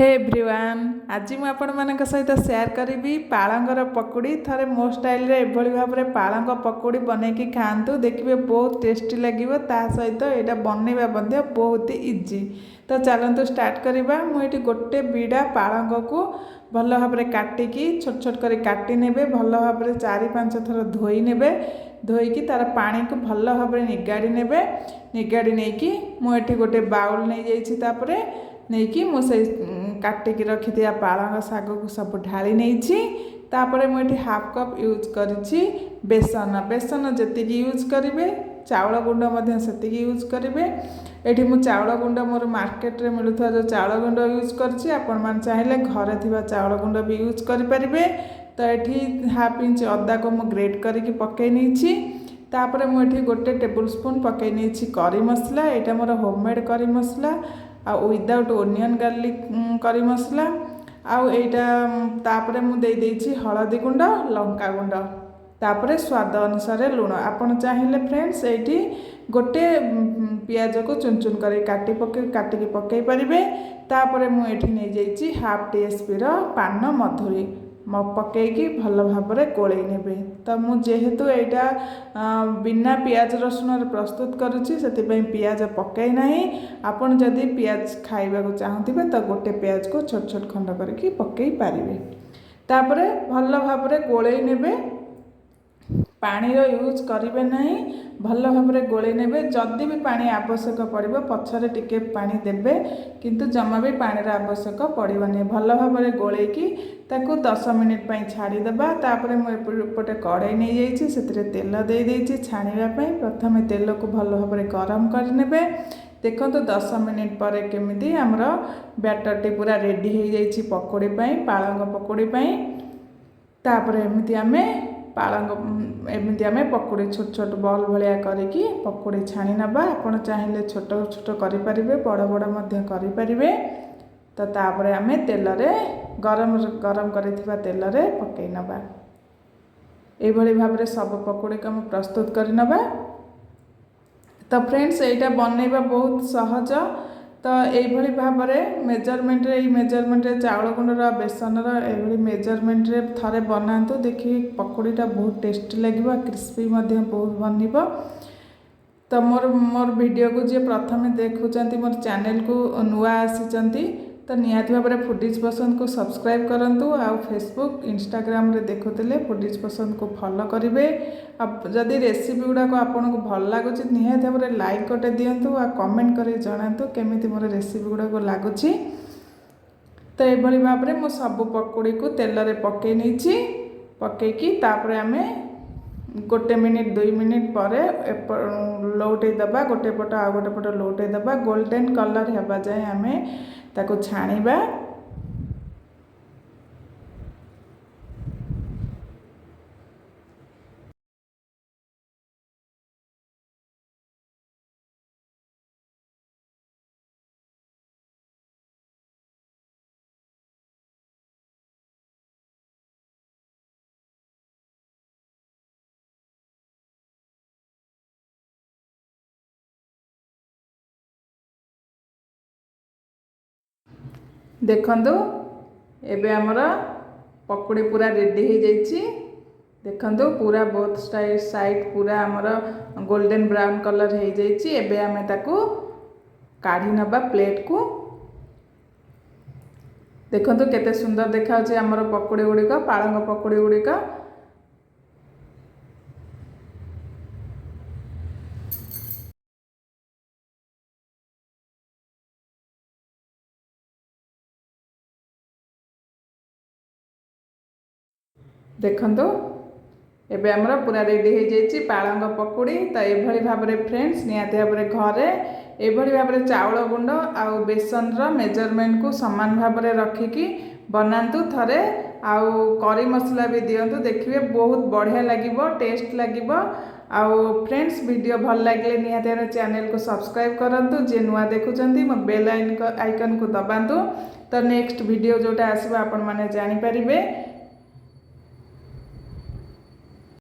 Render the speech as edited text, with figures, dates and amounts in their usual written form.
Hey everyone आज मु आपण सहित शेयर करी पालंगर पकोड़ी थरे मो स्टाइल रे एभली भाव में पालंग पकोड़ी बनैकी खातु देखिए बहुत टेस्टी लगे ता सहित यहाँ बनैबा बहुत इजी। तो चलतु स्टार्ट करवा। मुझे गोटे बिड़ा पालंग को भल भाव में काटिकी छोट छोट कर काटी नेबे भल भाव में 4-5 थर धोई नेबे धोईकी तार पानी को भल भाव में निगाड़ी नेबे निगाड़ी नहीं मुझे गोटे बाउल नहीं जाइए तापरे नहीं कि मुझे काटिकी रखी दिया पालंग शाग को सब ढाली नहीं तापरे मुझे हाफ कप यूज करी बेसन बेसन जी यूज करेंगे चाउल गुंड से यूज करेंगे। ये मु चाउल गुंड मोर मार्केट रे मिलुवा जो चाउल गुंड यूज करछि आपण मान चाहिले घरे थिबा चाउल गुंड भी यूज करि परिबे। तो ये हाफ इंच अदा को मु ग्रेट करके पकई नहीं तापरे मुझे गोटे टेबुल स्पून पकई नहीं करी मसला यहाँ मोर होममेड करी मसला आ विदाउट ओनियन गार्लिक करी मसला आउटा मुझे हलदी गुंड लंका गुंड तापरे स्वाद अनुसार लुण आपन चाहिए फ्रेंड्स ये गोटे पियाज को चुन चुन कर काटिकी पकई पारे। तापरे मुझे नहीं जाइए हाफ टीस्पून पान मधुरी पकईकी भल भाव में गोल ने। तो मुझेतु यहाँ बिना पियाज रसुण प्रस्तुत करुच्ची से पियाज पकई ना आपन जदि पियाज खाइबा चाहूबे तो गोटे पियाज को छोट छोट खंड करके पकई पारे। तापरे भल भाव में गोल ने पानी यूज करेंगे ना भल भाव में गोल ने जदि भी पानी आवश्यक पड़ो पछरे टिके पानी देवे किंतु जमा भी पानी आवश्यक पड़ोनी भल भाव में गोलेकी 10 मिनिट छाड़ीदेवा। तापर मुझे कड़ाई नहीं जाइए तेल दे देती छाणापी प्रथम तेल को भल भाव में गरम करने देखो 10 मिनिट पर केमिति आमर बैटर टी पूरा रेडी हो जाइए पकोड़ी पालंग पकोड़ी तापर एमती आम पालंग एमती आम पकोड़ी छोट छोट बॉल भाया करके पकोड़ी छाणी नवा आपड़ चाहिए छोट छोट करें बड़ बड़ करें। तो तापर आम तेल गरम गरम कर तेल पकई नवा ये भाव में सब पकोड़ी को प्रस्तुत कर नवा। तो फ्रेंड्स यहाँ बनैबा बहुत सहज। तो ये भाव में मेजरमेंट चाउल गुंडर बेसनर ये मेजरमेंट थे बनातु देखिए पकोड़ीटा बहुत टेस्टी लगे क्रिस्पी बहुत बन। तो मोर वीडियो को जी प्रथम देखुं मोर चैनल को नुआ आसी तो निहाती भाव में फूडीज पसंद को सब्सक्राइब करूँ आउ फेसबुक इंस्टाग्राम रे देखुले फूडीज पसंद को फॉलो करेंगे। जदि रेसिपी गुड़ाक आपन को भल लगुच निहाती भाव में लाइक गोटे दिंतु आ कमेंट कर जनातु केमिति मोर रेसिपी गुड़ाक लगुच। तो ये भाव में मुझे सब पकोड़ी को तेल रे पकई नहीं पकईकी तापर आम गोटे मिनिट 2 मिनिट पर लौटे दबा गोटे पट आ गोटे पट लौटे दबा गोल्डन कलर होगा जाए आम ताको छाणीबा। देखंतु एबे हमर पकोड़ी पूरा रेडी हो जाइए देखंतु पूरा बोथ साइड पूरा हमर गोल्डन ब्राउन कलर हो जाइए। एबे आमे ताकू काढ़ी नबा प्लेट को देखंतु केते सुंदर देखा होचे हमर पकोड़ी गुड़िक पालंग पकोड़ी गुड़िक। देखंतु एबे हमर पूरा रेडी हो जाइए पालंग पकोड़ी। तो ये भाव में फ्रेंड्स निहाती भाव में घरे ये भाव में चाउल गुंड आउ बेसन मेजरमेंट को समान भाव में रखिकी बनातु थरे आउ करी मसला भी दिंतु देखिए बहुत बढ़िया लगे टेस्ट लगे। आउ फ्रेंड्स वीडियो भल लगे निहाती भाव चैनल को सब्सक्राइब करूँ जे नुआ देखुंत मो बेल आइकन को दबातु। तो नेक्स्ट वीडियो जोटा आसो आपण मैंने जानीपारे।